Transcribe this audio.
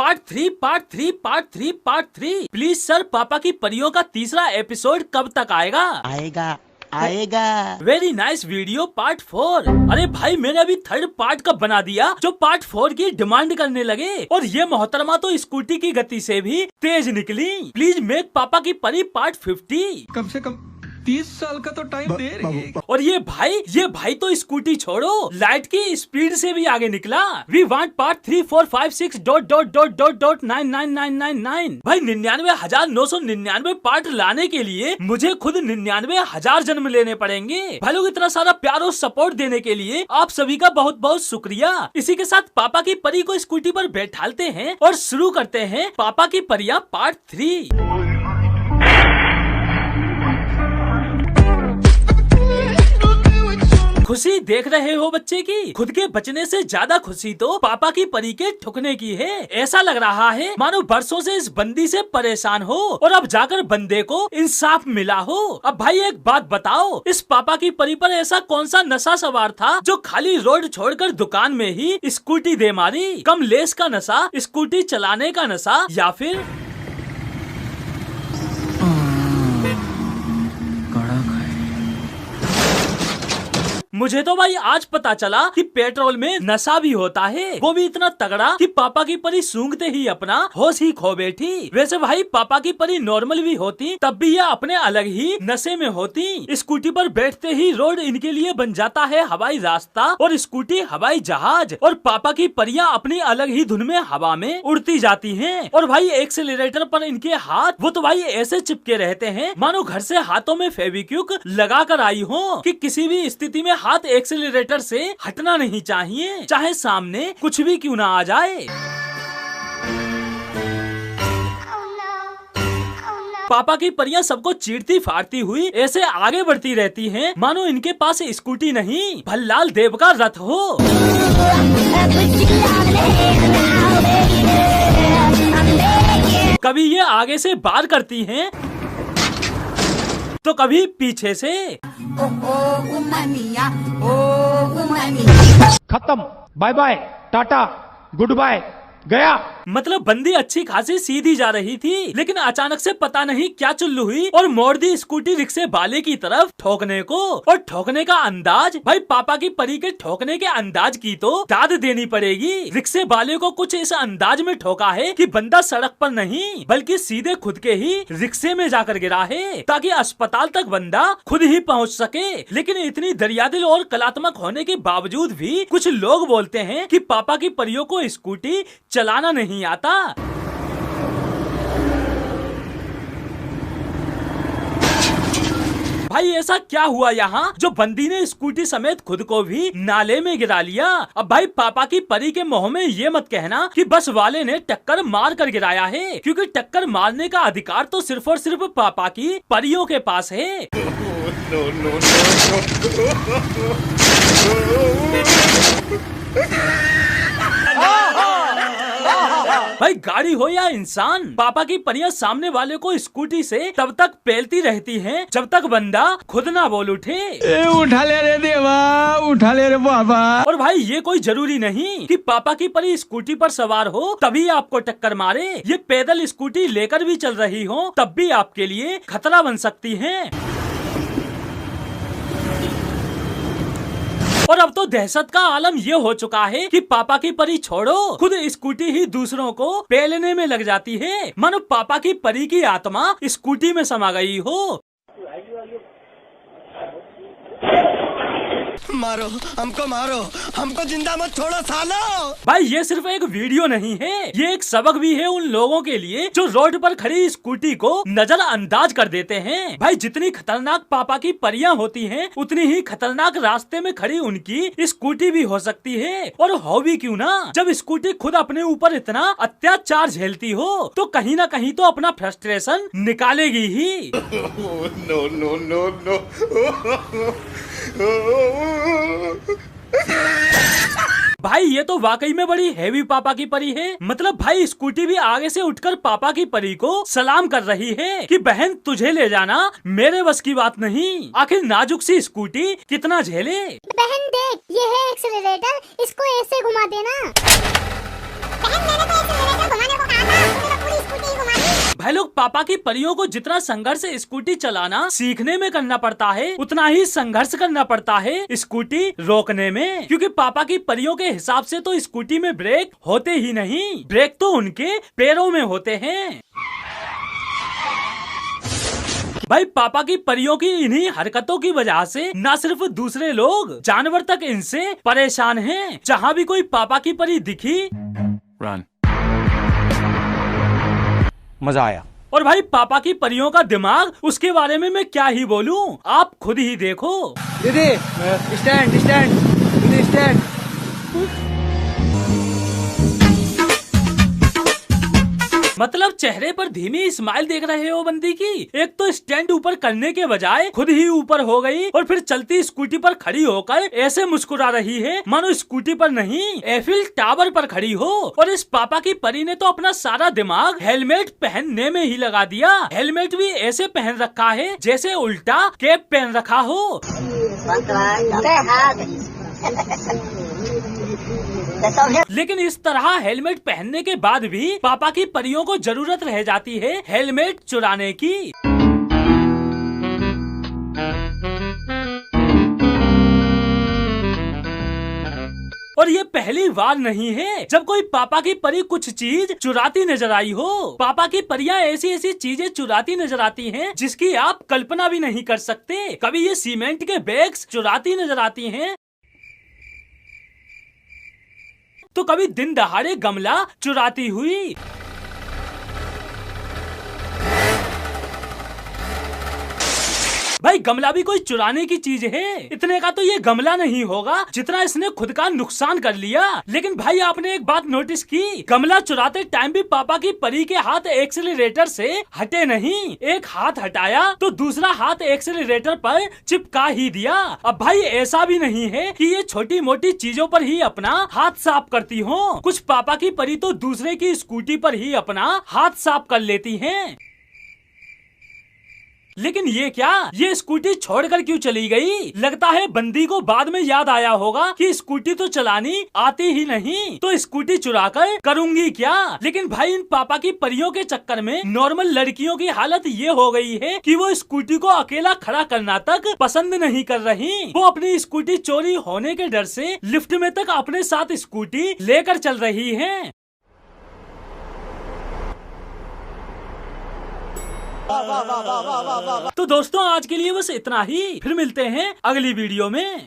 Part 3 please sir, पापा की परियों का तीसरा एपिसोड कब तक आएगा? आएगा। Very nice video part 4। अरे भाई मैंने अभी थर्ड पार्ट का बना दिया जो पार्ट 4 की डिमांड करने लगे, और ये मोहतरमा तो स्कूटी की गति से भी तेज निकली। प्लीज मेक पापा की परी पार्ट 50। कम से कम 30 साल का तो टाइम दे रही है। और ये भाई तो स्कूटी छोड़ो, लाइट की स्पीड से भी आगे निकला। We want part 3, 4, 5, 6 ... 99999। भाई 99,999 पार्ट लाने के लिए मुझे खुद 99,000 जन्म लेने पड़ेंगे। भाई लोग इतना सारा प्यार और सपोर्ट देने के लिए आप सभी का बहुत बहुत शुक्रिया। इसी के साथ पापा की परी को स्कूटी पर बैठालते हैं और शुरू करते हैं पापा की परियां पार्ट 3। खुशी देख रहे हो बच्चे की? खुद के बचने से ज्यादा खुशी तो पापा की परी के ठुकने की है। ऐसा लग रहा है मानो बरसों से इस बंदी से परेशान हो और अब जाकर बंदे को इंसाफ मिला हो। अब भाई एक बात बताओ, इस पापा की परी पर ऐसा कौन सा नशा सवार था जो खाली रोड छोड़कर दुकान में ही स्कूटी दे मारी? कम लेस का नशा, स्कूटी चलाने का नशा, या फिर मुझे तो भाई आज पता चला कि पेट्रोल में नशा भी होता है, वो भी इतना तगड़ा कि पापा की परी सूंघते ही अपना होश ही खो बैठी। वैसे भाई पापा की परी नॉर्मल भी होती तब भी यह अपने अलग ही नशे में होती। स्कूटी पर बैठते ही रोड इनके लिए बन जाता है हवाई रास्ता और स्कूटी हवाई जहाज, और पापा की परियां अपनी अलग ही धुन में हवा में उड़ती जाती हैं। और भाई एक्सीलरेटर पर इनके हाथ वो तो भाई ऐसे चिपके रहते हैं मानो घर से हाथों में फेविक्विक लगा कर आई हो कि किसी भी स्थिति में हाथ एक्सीलरेटर से हटना नहीं चाहिए, चाहे सामने कुछ भी क्यों ना आ जाए। पापा की परियां सबको चीरती फाड़ती हुई ऐसे आगे बढ़ती रहती हैं मानो इनके पास स्कूटी नहीं भल्लाल देव का रथ हो। कभी ये आगे से बार करती हैं तो कभी पीछे से। खत्म, bye bye, tata, goodbye, गया। मतलब बंदी अच्छी खासी सीधी जा रही थी, लेकिन अचानक से पता नहीं क्या चुल्लू हुई और मोड़ दी स्कूटी रिक्शे वाले की तरफ ठोकने को। और ठोकने का अंदाज, भाई पापा की परी के ठोकने के अंदाज की तो दाद देनी पड़ेगी। रिक्शे वाले को कुछ इस अंदाज में ठोका है कि बंदा सड़क पर नहीं बल्कि सीधे खुद के ही रिक्शे में जाकर गिरा है, ताकि अस्पताल तक बंदा खुद ही पहुंच सके। लेकिन इतनी दरियादिल और कलात्मक होने के बावजूद भी कुछ लोग बोलते हैं कि पापा की परियों को स्कूटी चलाना नहीं आता। भाई ऐसा क्या हुआ यहाँ जो बंदी ने स्कूटी समेत खुद को भी नाले में गिरा लिया? अब भाई पापा की परी के मुंह में ये मत कहना कि बस वाले ने टक्कर मार कर गिराया है, क्योंकि टक्कर मारने का अधिकार तो सिर्फ और सिर्फ पापा की परियों के पास है। भाई गाड़ी हो या इंसान, पापा की परियां सामने वाले को स्कूटी से तब तक पेलती रहती हैं जब तक बंदा खुद ना बोल उठे। उठा ले रे देवा, उठा ले रे बाबा। और भाई ये कोई जरूरी नहीं कि पापा की परी स्कूटी पर सवार हो तभी आपको टक्कर मारे। ये पैदल स्कूटी लेकर भी चल रही हो तब भी आपके लिए खतरा बन सकती हैं। और अब तो दहशत का आलम ये हो चुका है कि पापा की परी छोड़ो, खुद स्कूटी ही दूसरों को पेलने में लग जाती है मानो पापा की परी की आत्मा स्कूटी में समा गई हो। मारो हमको जिंदा मत छोड़ो सालो। भाई ये सिर्फ एक वीडियो नहीं है, ये एक सबक भी है उन लोगों के लिए जो रोड पर खड़ी स्कूटी को नजरअंदाज कर देते हैं। भाई जितनी खतरनाक पापा की परियां होती हैं, उतनी ही खतरनाक रास्ते में खड़ी उनकी स्कूटी भी हो सकती है। और हो भी क्यों ना, जब स्कूटी खुद अपने ऊपर इतना अत्याचार झेलती हो तो कहीं ना कहीं तो अपना फ्रस्ट्रेशन निकालेगी ही। भाई ये तो वाकई में बड़ी हैवी पापा की परी है। मतलब भाई स्कूटी भी आगे से उठकर पापा की परी को सलाम कर रही है कि बहन तुझे ले जाना मेरे बस की बात नहीं। आखिर नाजुक सी स्कूटी कितना झेले। बहन देख, ये है एक्सीलरेटर, इसको ऐसे घुमा देना। बहन मैंने तो एक्सीलरेटर घुमाने को भाई लोग पापा की परियों को जितना संघर्ष स्कूटी चलाना सीखने में करना पड़ता है, उतना ही संघर्ष करना पड़ता है स्कूटी रोकने में। क्योंकि पापा की परियों के हिसाब से तो स्कूटी में ब्रेक होते ही नहीं, ब्रेक तो उनके पैरों में होते हैं। भाई पापा की परियों की इन्हीं हरकतों की वजह से न सिर्फ दूसरे लोग, जानवर तक इनसे परेशान हैं। जहाँ भी कोई पापा की परी दिखी, Run. मजा आया। और भाई पापा की परियों का दिमाग, उसके बारे में मैं क्या ही बोलूं, आप खुद ही देखो। दीदी स्टैंड स्टैंड, दीदी स्टैंड। मतलब चेहरे पर धीमी स्माइल देख रहे हो बंदी की। एक तो स्टैंड ऊपर करने के बजाय खुद ही ऊपर हो गई और फिर चलती स्कूटी पर खड़ी होकर ऐसे मुस्कुरा रही है मानो स्कूटी पर नहीं, एफिल टावर पर खड़ी हो। और इस पापा की परी ने तो अपना सारा दिमाग हेलमेट पहनने में ही लगा दिया। हेलमेट भी ऐसे पहन रखा है जैसे उल्टा कैप पहन रखा हो। लेकिन इस तरह हेलमेट पहनने के बाद भी पापा की परियों को जरूरत रह जाती है हेलमेट चुराने की। और ये पहली बार नहीं है जब कोई पापा की परी कुछ चीज चुराती नजर आई हो। पापा की परियां ऐसी ऐसी चीजें चुराती नजर आती हैं जिसकी आप कल्पना भी नहीं कर सकते। कभी ये सीमेंट के बैग्स चुराती नजर आती हैं, तो कभी दिन दहाड़े गमला चुराती हुई। भाई गमला भी कोई चुराने की चीज है। इतने का तो ये गमला नहीं होगा जितना इसने खुद का नुकसान कर लिया। लेकिन भाई आपने एक बात नोटिस की, गमला चुराते टाइम भी पापा की परी के हाथ एक्सीलरेटर से हटे नहीं। एक हाथ हटाया तो दूसरा हाथ एक्सीलरेटर पर चिपका ही दिया। अब भाई ऐसा भी नहीं है कि ये छोटी मोटी चीजों पर ही अपना हाथ साफ करती हो। कुछ पापा की परी तो दूसरे की स्कूटी पर ही अपना हाथ साफ कर लेती हैं। लेकिन ये क्या, ये स्कूटी छोड़कर क्यों चली गई? लगता है बंदी को बाद में याद आया होगा कि स्कूटी तो चलानी आती ही नहीं, तो स्कूटी चुराकर करूंगी क्या। लेकिन भाई इन पापा की परियों के चक्कर में नॉर्मल लड़कियों की हालत ये हो गई है कि वो स्कूटी को अकेला खड़ा करना तक पसंद नहीं कर रही। वो अपनी स्कूटी चोरी होने के डर से लिफ्ट में तक अपने साथ स्कूटी लेकर चल रही है। तो दोस्तों आज के लिए बस इतना ही, फिर मिलते हैं अगली वीडियो में।